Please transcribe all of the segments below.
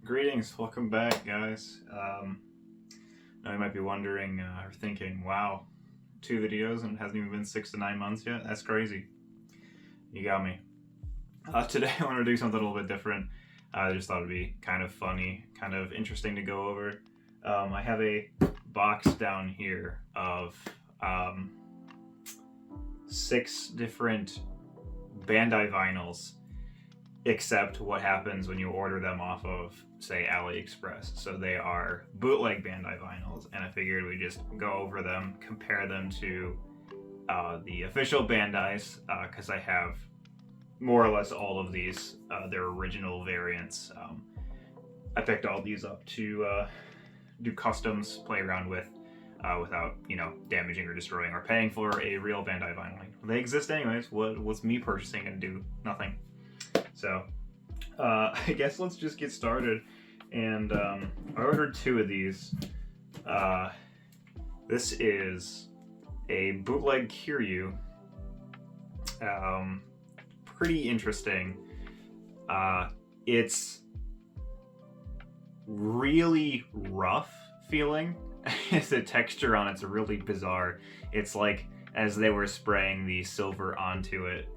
Greetings, welcome back, guys. Now you might be wondering or thinking, wow, 2 videos and it hasn't even been 6 to 9 months yet? That's crazy. You got me. Today I want to do something a little bit different. I just thought it'd be kind of funny, kind of interesting to go over. I have a box down here of 6 different Bandai vinyls, except what happens when you order them off of, say, AliExpress. So they are bootleg Bandai vinyls, and I figured we'd just go over them, compare them to the official Bandai's, because I have more or less all of these, their original variants. I picked all these up to do customs, play around with, without, damaging or destroying or paying for a real Bandai vinyl. They exist anyways. What's me purchasing and do? Nothing. So, I guess let's just get started. And I ordered 2 of these. This is a bootleg Kiryu. Pretty interesting. It's really rough feeling. The texture on it's really bizarre. It's like as they were spraying the silver onto it,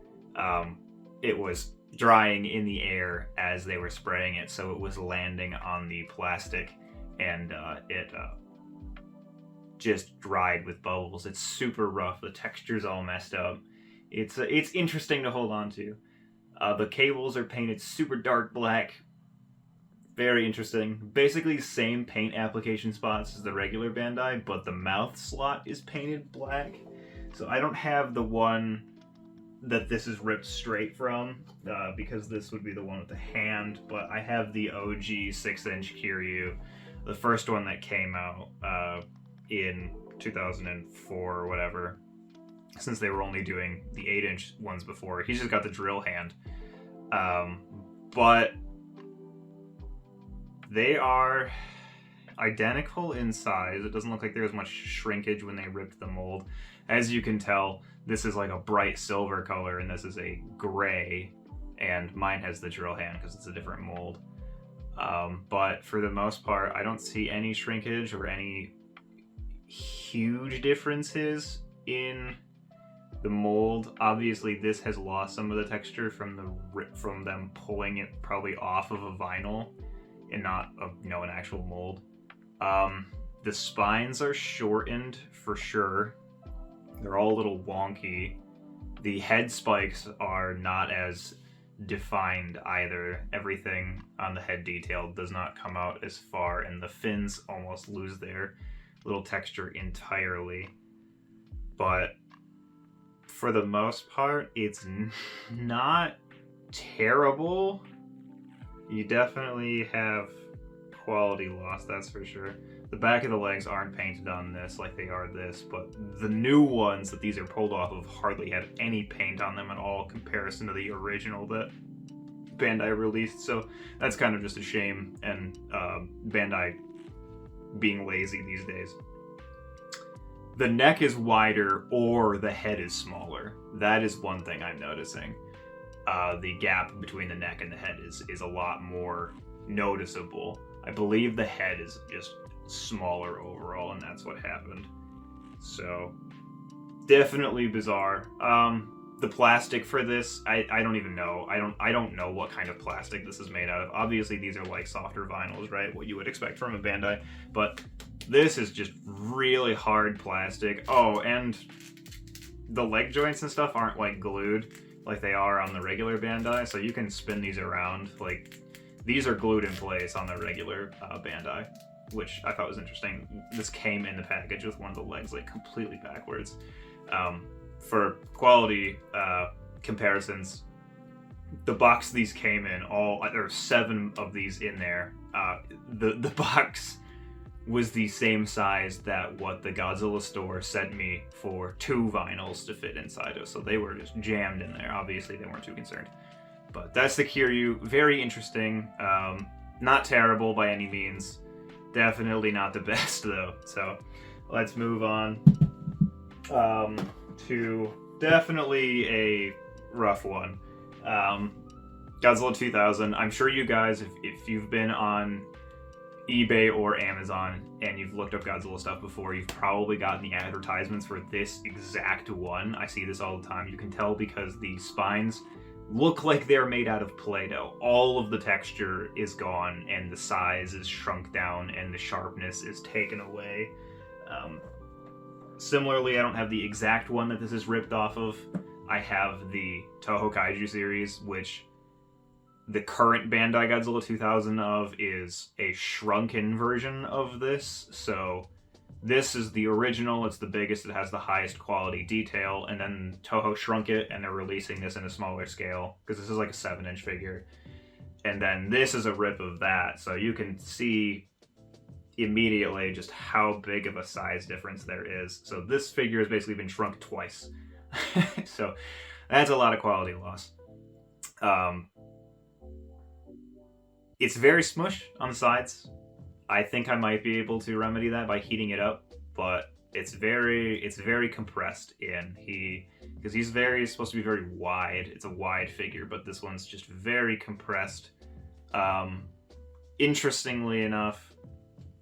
it was drying in the air as they were spraying it, so it was landing on the plastic, and it just dried with bubbles. It's super rough. The texture's all messed up. It's interesting to hold on to. The cables are painted super dark black. Very interesting. Basically same paint application spots as the regular Bandai, but the mouth slot is painted black. So I don't have the one that this is ripped straight from, because this would be the one with the hand, but I have the OG 6-inch Kiryu, the first one that came out in 2004 or whatever, since they were only doing the 8-inch ones before. He's just got the drill hand. But they are identical in size. It doesn't look like there's much shrinkage when they ripped the mold. As you can tell, this is like a bright silver color, and this is a gray, and mine has the drill hand because it's a different mold. But for the most part, I don't see any shrinkage or any huge differences in the mold. Obviously, this has lost some of the texture from them pulling it probably off of a vinyl and not an actual mold. The spines are shortened for sure. They're all a little wonky. The head spikes are not as defined either. Everything on the head detail does not come out as far, and the fins almost lose their little texture entirely. But for the most part, it's not terrible. You definitely have quality loss, that's for sure. The back of the legs aren't painted on this like they are this, but the new ones that these are pulled off of hardly have any paint on them at all in comparison to the original that Bandai released. So that's kind of just a shame, and Bandai being lazy these days. The neck is wider or the head is smaller. That is one thing I'm noticing. The gap between the neck and the head is a lot more noticeable. I believe the head is just smaller overall, and that's what happened. So definitely bizarre. The plastic for this, I don't even know. I don't know what kind of plastic this is made out of. Obviously these are like softer vinyls, right? What you would expect from a Bandai, but this is just really hard plastic. Oh, and the leg joints and stuff aren't like glued like they are on the regular Bandai, so you can spin these around. Like, these are glued in place on the regular Bandai, which I thought was interesting. This came in the package with one of the legs like completely backwards. For quality comparisons, the box these came in, there are 7 of these in there. The box was the same size that what the Godzilla store sent me for 2 vinyls to fit inside of, so they were just jammed in there. Obviously they weren't too concerned. But that's the Kiryu. Very interesting. Not terrible by any means. Definitely not the best though. So let's move on to definitely a rough one. Godzilla 2000. I'm sure you guys, if you've been on eBay or Amazon and you've looked up Godzilla stuff before, you've probably gotten the advertisements for this exact one. I see this all the time. You can tell because the spines look like they're made out of Play-Doh. All of the texture is gone and the size is shrunk down and the sharpness is taken away. Similarly, I don't have the exact one that this is ripped off of. I have the Toho Kaiju series, which the current Bandai Godzilla 2000 of is a shrunken version of this. So this is the original, it's the biggest, it has the highest quality detail, and then Toho shrunk it and they're releasing this in a smaller scale because this is like a 7-inch figure. And then this is a rip of that, so you can see immediately just how big of a size difference there is. So this figure has basically been shrunk twice. So that's a lot of quality loss. It's very smush on the sides. I think I might be able to remedy that by heating it up, but it's very compressed in. Because he's supposed to be very wide. It's a wide figure, but this one's just very compressed. Interestingly enough,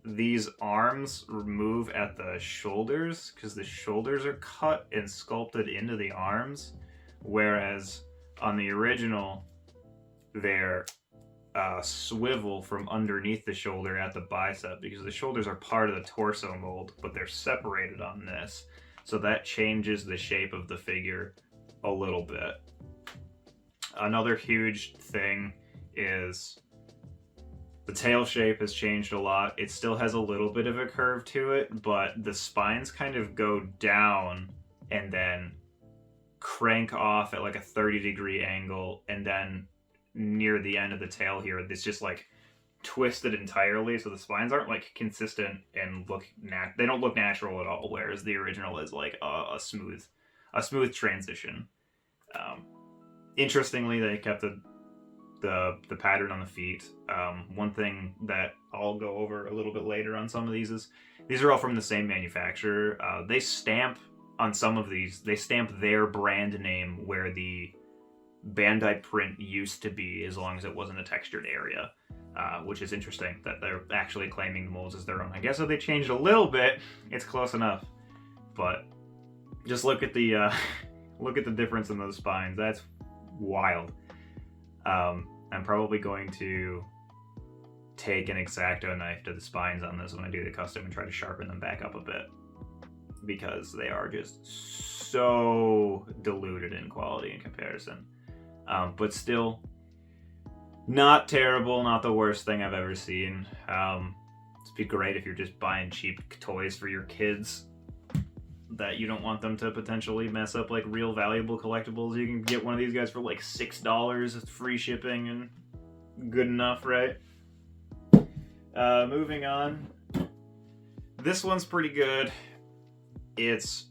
these arms move at the shoulders because the shoulders are cut and sculpted into the arms, whereas on the original, they're swivel from underneath the shoulder at the bicep because the shoulders are part of the torso mold, but they're separated on this. So that changes the shape of the figure a little bit. Another huge thing is the tail shape has changed a lot. It still has a little bit of a curve to it, but the spines kind of go down and then crank off at like a 30-degree angle, and then near the end of the tail here, it's just like twisted entirely, so the spines aren't like consistent and they don't look natural at all, whereas the original is like a smooth transition. Interestingly, they kept the pattern on the feet. One thing that I'll go over a little bit later on some of these is these are all from the same manufacturer. They stamp on some of these, they stamp their brand name where the Bandai print used to be, as long as it wasn't a textured area, which is interesting that they're actually claiming the molds as their own. I guess if they changed a little bit, it's close enough. But just look at the difference in those spines. That's wild. I'm probably going to take an X-Acto knife to the spines on this when I do the custom and try to sharpen them back up a bit, because they are just so diluted in quality in comparison. But still, not terrible, not the worst thing I've ever seen. It'd be great if you're just buying cheap toys for your kids that you don't want them to potentially mess up like real valuable collectibles. You can get one of these guys for like $6, free shipping, and good enough, right? Moving on. This one's pretty good. It's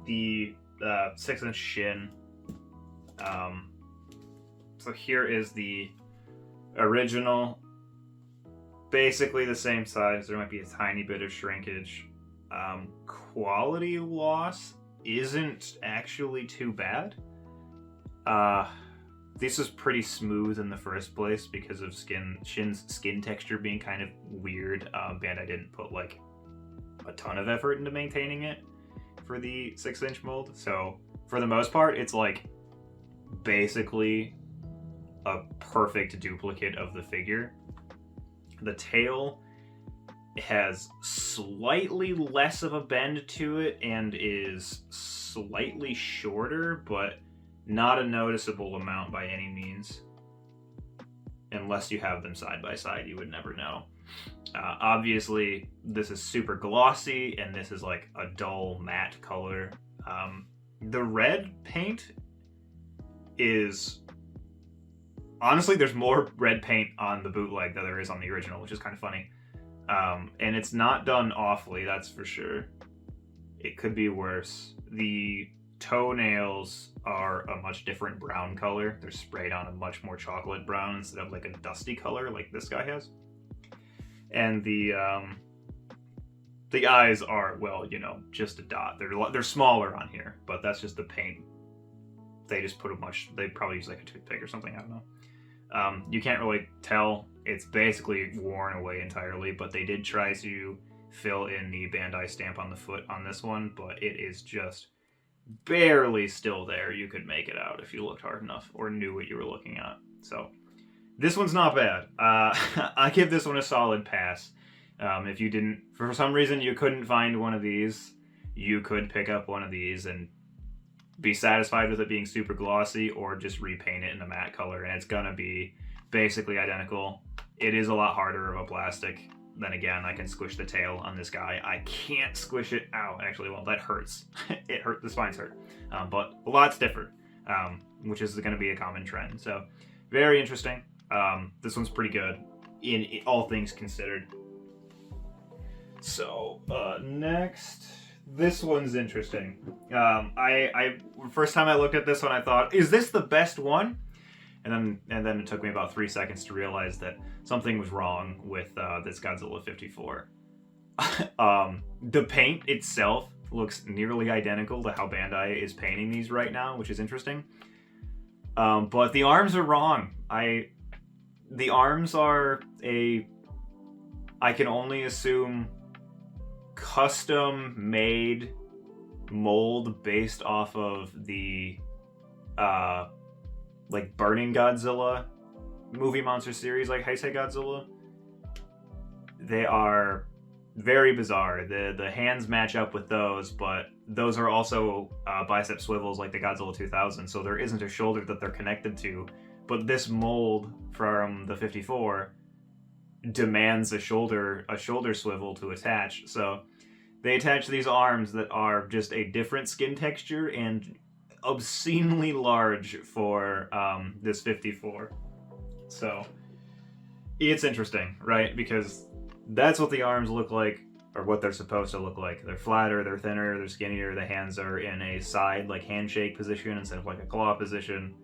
the 6-inch Shin. So here is the original. Basically the same size. There might be a tiny bit of shrinkage. Quality loss isn't actually too bad. This is pretty smooth in the first place because of Shin's skin texture being kind of weird. Bandai didn't put like a ton of effort into maintaining it for the 6-inch mold. So for the most part, it's like basically a perfect duplicate of the figure. The tail has slightly less of a bend to it and is slightly shorter, but not a noticeable amount by any means. Unless you have them side by side, you would never know. Obviously, this is super glossy, and this is like a dull matte color. The red paint is... Honestly, there's more red paint on the bootleg than there is on the original, which is kind of funny. And it's not done awfully, that's for sure. It could be worse. The toenails are a much different brown color. They're sprayed on a much more chocolate brown instead of like a dusty color like this guy has. And the eyes are, well, you know, just a dot. They're smaller on here, but that's just the paint. They just put they probably use like a toothpick or something, I don't know. You can't really tell. It's basically worn away entirely, but they did try to fill in the Bandai stamp on the foot on this one, but it is just barely still there. You could make it out if you looked hard enough or knew what you were looking at. So this one's not bad. I give this one a solid pass. If you didn't, for some reason you couldn't find one of these, you could pick up one of these and be satisfied with it being super glossy, or just repaint it in a matte color and it's gonna be basically identical. It is a lot harder of a plastic. Then again, I can squish the tail on this guy. I can't squish it out. Actually, well, that hurts. It hurt. The spines hurt. But a lot's different, which is going to be a common trend. So, very interesting. This one's pretty good, in all things considered. So, next, this one's interesting. First time I looked at this one, I thought, is this the best one? And then it took me about 3 seconds to realize that something was wrong with this Godzilla 54. The paint itself looks nearly identical to how Bandai is painting these right now, which is interesting. But the arms are wrong. The arms are I can only assume, custom-made mold based off of the like Burning Godzilla movie monster series, like Heisei Godzilla. They are very bizarre. The hands match up with those, but those are also bicep swivels like the Godzilla 2000, so there isn't a shoulder that they're connected to. But this mold from the 54 demands a shoulder swivel to attach. So they attach these arms that are just a different skin texture and obscenely large for this 54. So it's interesting, right? Because that's what the arms look like, or what they're supposed to look like. They're flatter, they're thinner, they're skinnier. The hands are in a side, like handshake position instead of like a claw position.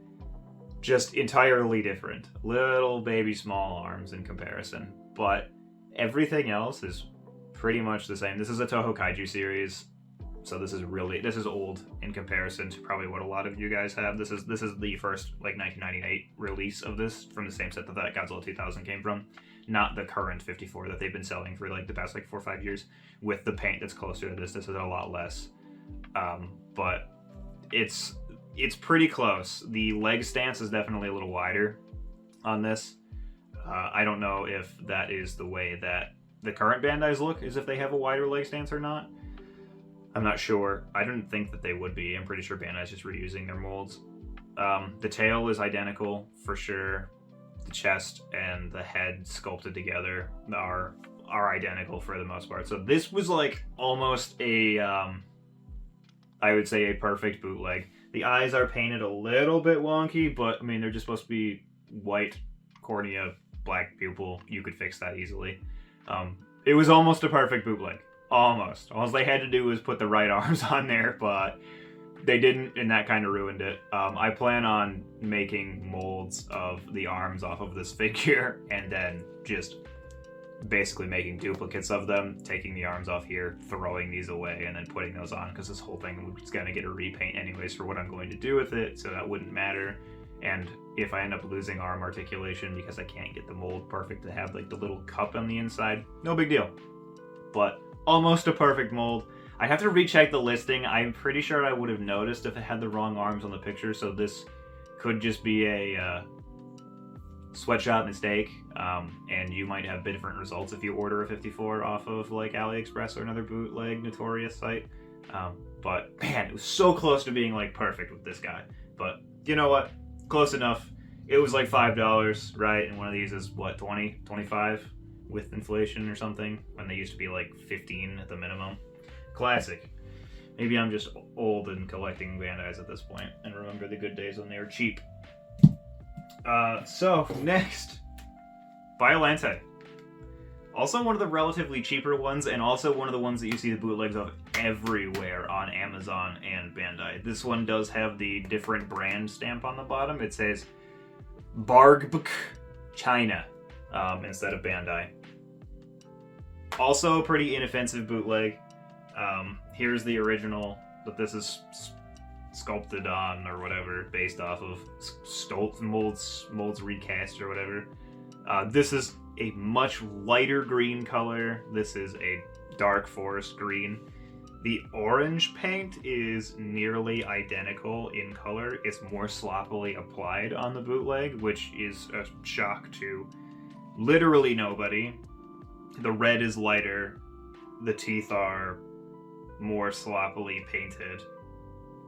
Just entirely different. Little baby small arms in comparison. But everything else is pretty much the same. This is a Toho Kaiju series. So this is old in comparison to probably what a lot of you guys have. This is the first like 1998 release of this from the same set that Godzilla 2000 came from, not the current 54 that they've been selling for like the past like 4 or 5 years. With the paint that's closer to this, this is a lot less, but it's pretty close. The leg stance is definitely a little wider on this. I don't know if that is the way that the current Bandais look, is if they have a wider leg stance or not. I'm not sure. I didn't think that they would be. I'm pretty sure Bandai's just reusing their molds. The tail is identical for sure. The chest and the head sculpted together are identical for the most part. So this was like almost a, I would say a perfect bootleg. The eyes are painted a little bit wonky, but I mean, they're just supposed to be white cornea, black pupil. You could fix that easily. It was almost a perfect bootleg. Almost. All they had to do was put the right arms on there, but they didn't, and that kind of ruined it. I plan on making molds of the arms off of this figure, and then just basically making duplicates of them, taking the arms off here, throwing these away, and then putting those on, because this whole thing is going to get a repaint anyways for what I'm going to do with it, so that wouldn't matter. And if I end up losing arm articulation because I can't get the mold perfect to have like the little cup on the inside, no big deal. But almost a perfect mold. I'd have to recheck the listing. I'm pretty sure I would have noticed if it had the wrong arms on the picture, so this could just be a sweatshop mistake, and you might have different results if you order a 54 off of like AliExpress or another bootleg notorious site. But man, it was so close to being like perfect with this guy. But you know what? Close enough. It was like $5, right? And one of these is what, 20, 25 with inflation or something, when they used to be like 15 at the minimum. Classic. Maybe I'm just old and collecting Bandais at this point and remember the good days when they were cheap. So next, Biolante. Also one of the relatively cheaper ones, and also one of the ones that you see the bootlegs of everywhere on Amazon and Bandai. This one does have the different brand stamp on the bottom. It says Bargbk China instead of Bandai. Also a pretty inoffensive bootleg. Here's the original that this is sculpted on or whatever, based off of molds recast or whatever. This is a much lighter green color. This is a dark forest green. The orange paint is nearly identical in color. It's more sloppily applied on the bootleg, which is a shock to literally nobody. The red is lighter. The teeth are more sloppily painted.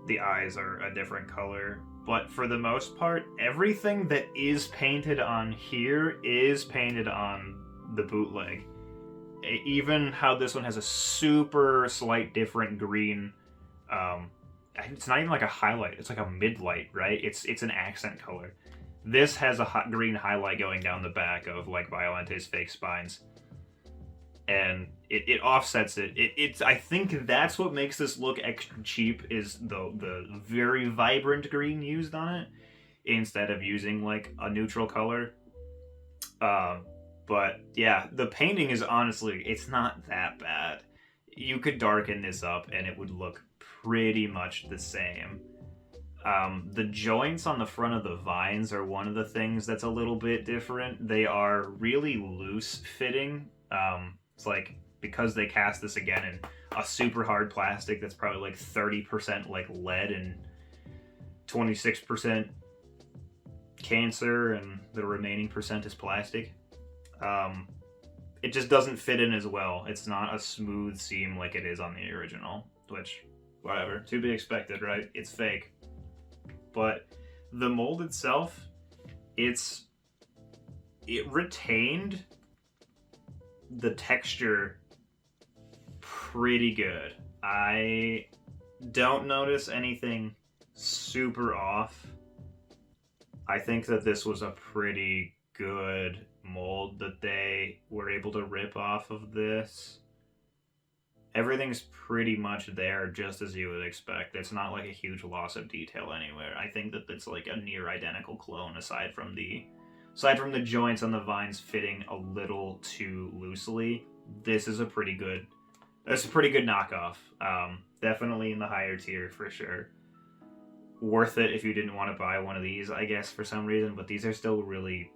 The eyes are a different color. But for the most part, everything that is painted on here is painted on the bootleg. Even how this one has a super slight different green. It's not even like a highlight. It's like a mid-light, right? It's an accent color. This has a hot green highlight going down the back of like Violente's fake spines. And it offsets it. It's I think that's what makes this look extra cheap, is the very vibrant green used on it instead of using like a neutral color. But yeah, the painting is honestly, it's not that bad. You could darken this up and it would look pretty much the same. The joints on the front of the vines are one of the things that's a little bit different. They are really loose fitting. It's like, because they cast this again in a super hard plastic that's probably like 30% like lead and 26% cancer, and the remaining percent is plastic. It just doesn't fit in as well. It's not a smooth seam like it is on the original, which, whatever, to be expected, right? It's fake. But the mold itself, it retained the texture pretty good. I don't notice anything super off. I think that this was a pretty good mold that they were able to rip off of this. Everything's pretty much there, just as you would expect. It's not like a huge loss of detail anywhere. I think that it's like a near identical clone, aside from the joints on the vines fitting a little too loosely. This is a pretty good knockoff. Definitely in the higher tier for sure. Worth it if you didn't want to buy one of these, I guess, for some reason, but these are still really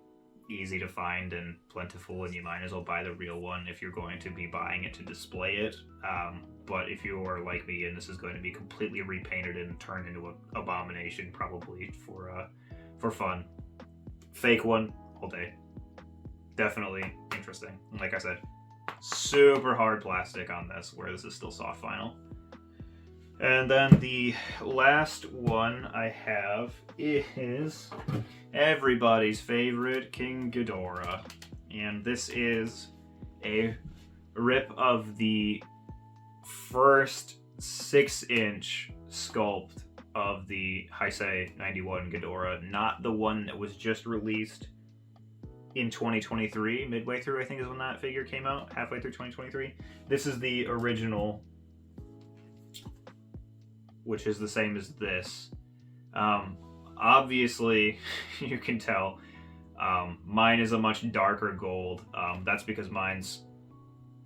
easy to find and plentiful, and you might as well buy the real one if you're going to be buying it to display it. But if you are like me and this is going to be completely repainted and turned into an abomination, probably for fun, fake one all day. Definitely interesting. Like I said, super hard plastic on this, where this is still soft vinyl. And then the last one I have is everybody's favorite King Ghidorah. And this is a rip of the first 6-inch sculpt of the Heisei 91 Ghidorah, not the one that was just released in 2023, midway through I think is when that figure came out, halfway through 2023. This is the original, which is the same as this. Obviously, you can tell mine is a much darker gold. That's because mine's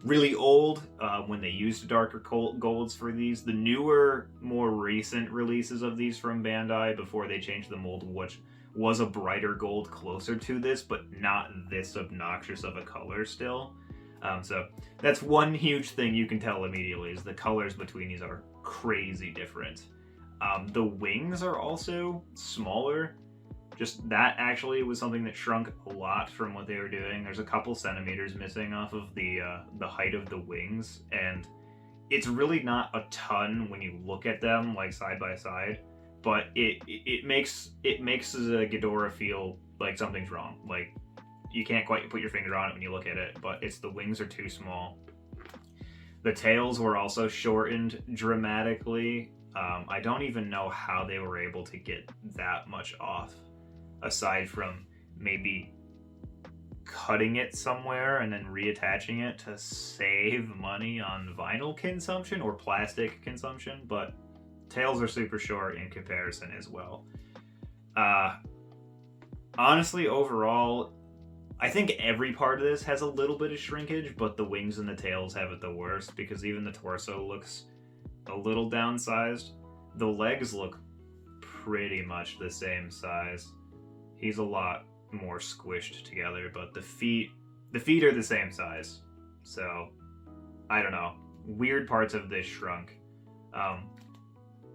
really old when they used darker golds for these. The newer, more recent releases of these from Bandai, before they changed the mold, which was a brighter gold closer to this, but not this obnoxious of a color still. So that's one huge thing you can tell immediately, is the colors between these are crazy different. The wings are also smaller. Just that actually was something that shrunk a lot from what they were doing. There's a couple centimeters missing off of the height of the wings, and it's really not a ton when you look at them like side by side. But it makes the Ghidorah feel like something's wrong. Like, you can't quite put your finger on it when you look at it, but it's the wings are too small. The tails were also shortened dramatically. I don't even know how they were able to get that much off, aside from maybe cutting it somewhere and then reattaching it to save money on vinyl consumption or plastic consumption, but tails are super short in comparison as well. Honestly, overall, I think every part of this has a little bit of shrinkage, but the wings and the tails have it the worst, because even the torso looks a little downsized. The legs look pretty much the same size. He's a lot more squished together, but the feet are the same size. So, I don't know. Weird parts of this shrunk.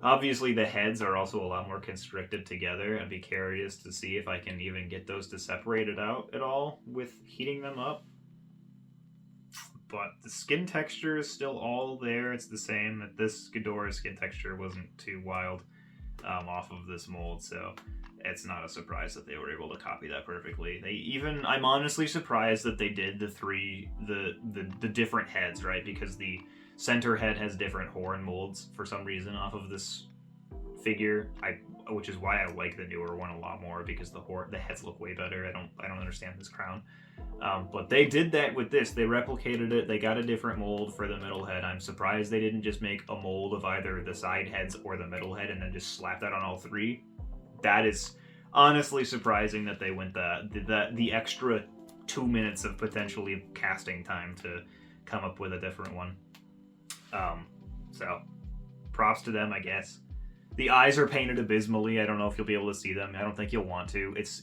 Obviously, the heads are also a lot more constricted together. I'd be curious to see if I can even get those to separate it out at all with heating them up. But the skin texture is still all there. It's the same. That this Ghidorah skin texture wasn't too wild off of this mold, so it's not a surprise that they were able to copy that perfectly. I'm honestly surprised that they did the different heads, right? Because the center head has different horn molds for some reason off of this figure. Which is why I like the newer one a lot more, because the heads look way better. I don't understand this crown. But they did that with this. They replicated it. They got a different mold for the middle head. I'm surprised they didn't just make a mold of either the side heads or the middle head and then just slap that on all three. That is honestly surprising that they went the extra 2 minutes of potentially casting time to come up with a different one. So props to them, I guess. The eyes are painted abysmally. I don't know if you'll be able to see them. I don't think you'll want to. It's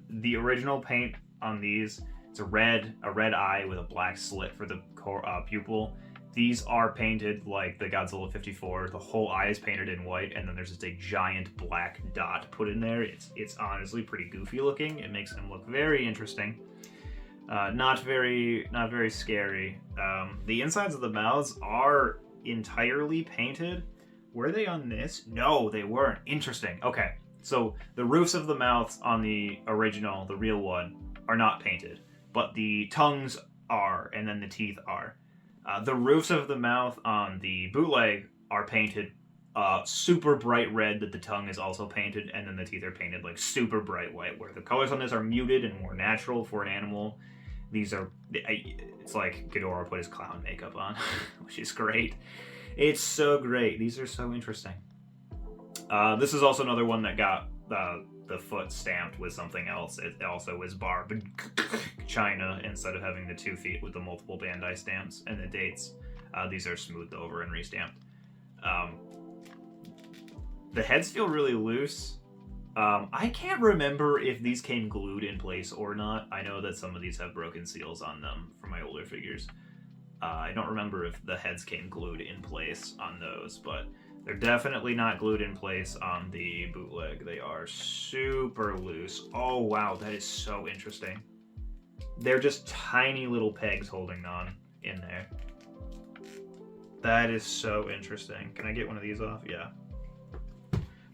the original paint on these. It's a red eye with a black slit for the pupil. These are painted like the Godzilla 54. The whole eye is painted in white, and then there's just a giant black dot put in there. It's honestly pretty goofy looking. It makes them look very interesting. Not very scary. The insides of the mouths are entirely painted. Were they on this? No, they weren't. Interesting. Okay, so the roofs of the mouths on the original, the real one, are not painted, but the tongues are, and then the teeth are. The roofs of the mouth on the bootleg are painted super bright red, that the tongue is also painted, and then the teeth are painted like super bright white, where the colors on this are muted and more natural for an animal. These are, it's like Ghidorah put his clown makeup on, which is great. It's so great. These are so interesting. This is also another one that got the foot stamped with something else. It also is barbed China instead of having the 2 feet with the multiple Bandai stamps and the dates. These are smoothed over and restamped. The heads feel really loose. I can't remember if these came glued in place or not. I know that some of these have broken seals on them from my older figures. I don't remember if the heads came glued in place on those, but they're definitely not glued in place on the bootleg. They are super loose. Oh wow, that is so interesting. They're just tiny little pegs holding on in there. That is so interesting. Can I get one of these off? Yeah.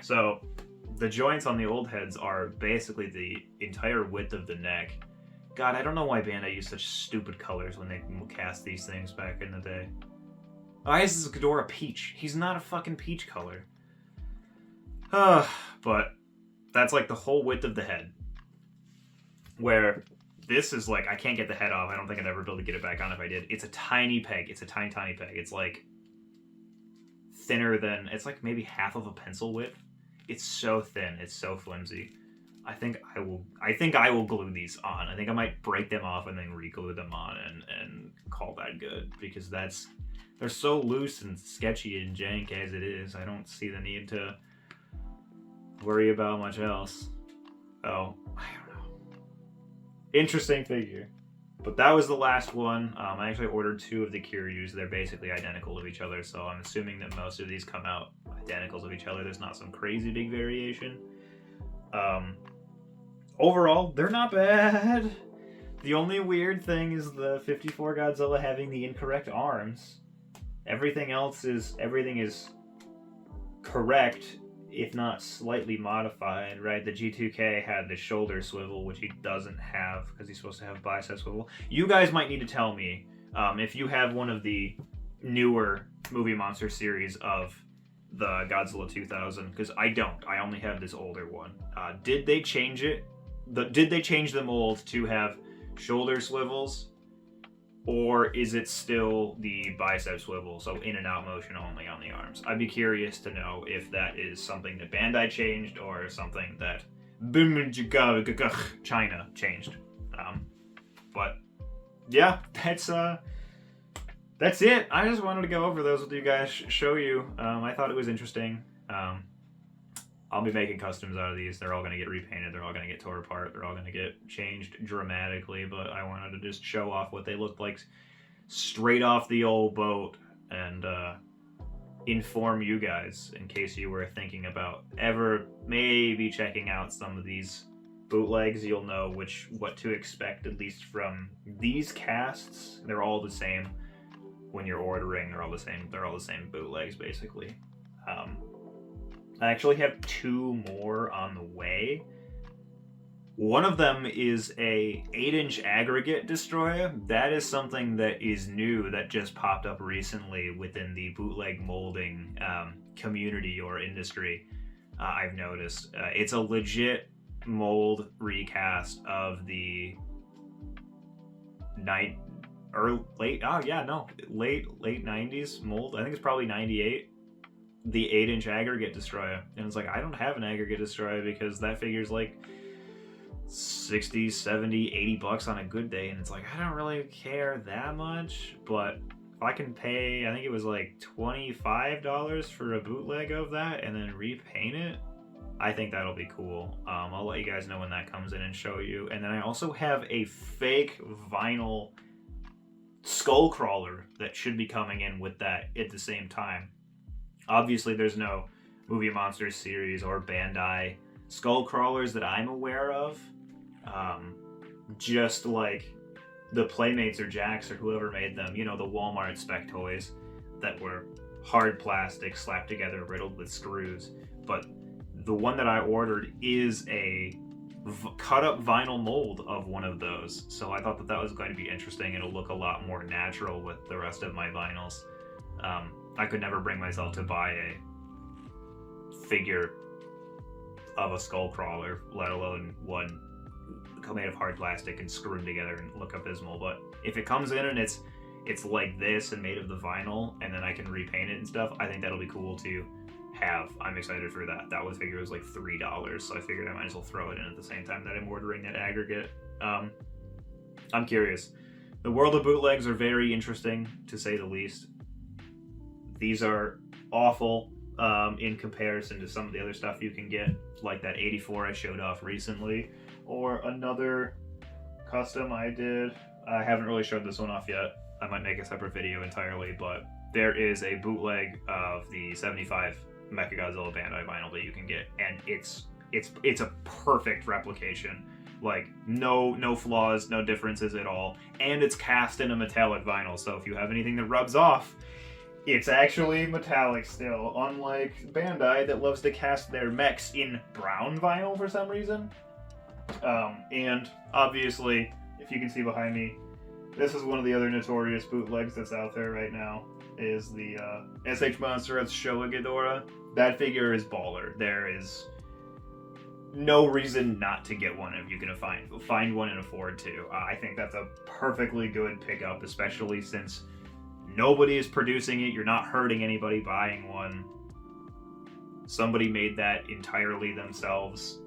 So the joints on the old heads are basically the entire width of the neck. God, I don't know why Bandai used such stupid colors when they cast these things back in the day. Why is this Ghidorah peach? He's not a fucking peach color. But that's like the whole width of the head. Where this is like, I can't get the head off. I don't think I'd ever be able to get it back on if I did. It's a tiny peg. It's a tiny, tiny peg. It's like thinner than, it's like maybe half of a pencil width. It's so thin. It's so flimsy. I think I will glue these on. I think I might break them off and then re-glue them on and call that good, because they're so loose and sketchy and jank as it is. I don't see the need to worry about much else. Oh, I don't know. Interesting figure. But that was the last one. I actually ordered 2 of the Kiryus. They're basically identical to each other, so I'm assuming that most of these come out identical to each other. There's not some crazy big variation. Overall, they're not bad. The only weird thing is the 54 Godzilla having the incorrect arms. Everything is correct, if not slightly modified, right? The G2K had the shoulder swivel, which he doesn't have because he's supposed to have bicep swivel. You guys might need to tell me if you have one of the newer Movie Monster series of the Godzilla 2000, because I don't. I only have this older one. Did they change it? Did they change the mold to have shoulder swivels, or is it still the bicep swivel, so in and out motion only on the arms? I'd be curious to know if that is something that Bandai changed or something that China changed. But yeah, that's it. I just wanted to go over those with you guys, show you. I thought it was interesting. I'll be making customs out of these. They're all going to get repainted. They're all going to get tore apart. They're all going to get changed dramatically, but I wanted to just show off what they look like straight off the old boat and inform you guys in case you were thinking about ever maybe checking out some of these bootlegs. You'll know what to expect, at least from these casts. They're all the same when you're ordering. They're all the same bootlegs basically. I actually have 2 more on the way. One of them is a 8-inch aggregate destroyer. That is something that is new, that just popped up recently within the bootleg molding community or industry. I've noticed it's a legit mold recast of the late 90s mold. I think it's probably 98. The 8-inch aggregate destroyer, and it's like, I don't have an aggregate destroyer because that figure's like 60, 70, 80 bucks on a good day, and it's like, I don't really care that much, but if I can pay, I think it was like $25 for a bootleg of that and then repaint it, I think that'll be cool. I'll let you guys know when that comes in and show you. And then I also have a fake vinyl skull crawler that should be coming in with that at the same time. Obviously, there's no Movie Monsters series or Bandai skull crawlers that I'm aware of. Just like the Playmates or Jax or whoever made them, you know, the Walmart spec toys that were hard plastic slapped together, riddled with screws. But the one that I ordered is a cut-up vinyl mold of one of those. So I thought that was going to be interesting. It'll look a lot more natural with the rest of my vinyls. I could never bring myself to buy a figure of a skull crawler, let alone one made of hard plastic and screw them together and look abysmal. But if it comes in and it's like this and made of the vinyl, and then I can repaint it and stuff, I think that'll be cool to have. I'm excited for that. That one figure was like $3, so I figured I might as well throw it in at the same time that I'm ordering that aggregate. I'm curious. The world of bootlegs are very interesting, to say the least. These are awful in comparison to some of the other stuff you can get, like that 84 I showed off recently, or another custom I did. I haven't really showed this one off yet. I might make a separate video entirely, but there is a bootleg of the 75 Mechagodzilla Bandai vinyl that you can get, and it's a perfect replication. Like, no flaws, no differences at all, and it's cast in a metallic vinyl, so if you have anything that rubs off, it's actually metallic still, unlike Bandai that loves to cast their mechs in brown vinyl for some reason. And obviously, if you can see behind me, this is one of the other notorious bootlegs that's out there right now, is the SH Monster's Showa Ghidorah. That figure is baller. There is no reason not to get one if you can find one and afford to. I think that's a perfectly good pickup, especially since nobody is producing it. You're not hurting anybody buying one. Somebody made that entirely themselves,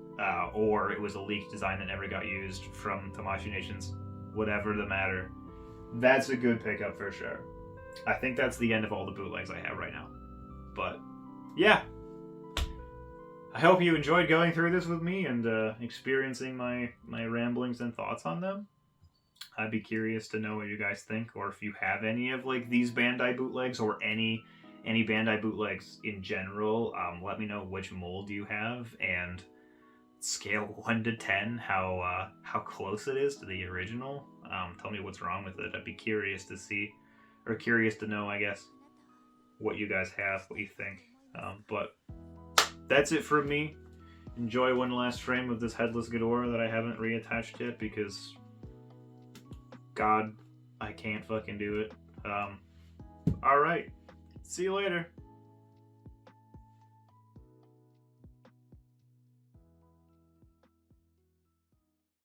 or it was a leaked design that never got used from Tamashii Nations, whatever the matter. That's a good pickup for sure. I think that's the end of all the bootlegs I have right now. But yeah, I hope you enjoyed going through this with me and experiencing my ramblings and thoughts on them. I'd be curious to know what you guys think, or if you have any of like these Bandai bootlegs or any Bandai bootlegs in general. Let me know which mold you have, and scale 1 to 10 how close it is to the original. Tell me what's wrong with it. I'd be curious to see, or curious to know, I guess, what you guys have, what you think. But that's it from me. Enjoy one last frame of this headless Ghidorah that I haven't reattached yet because, God, I can't fucking do it. Alright, see you later.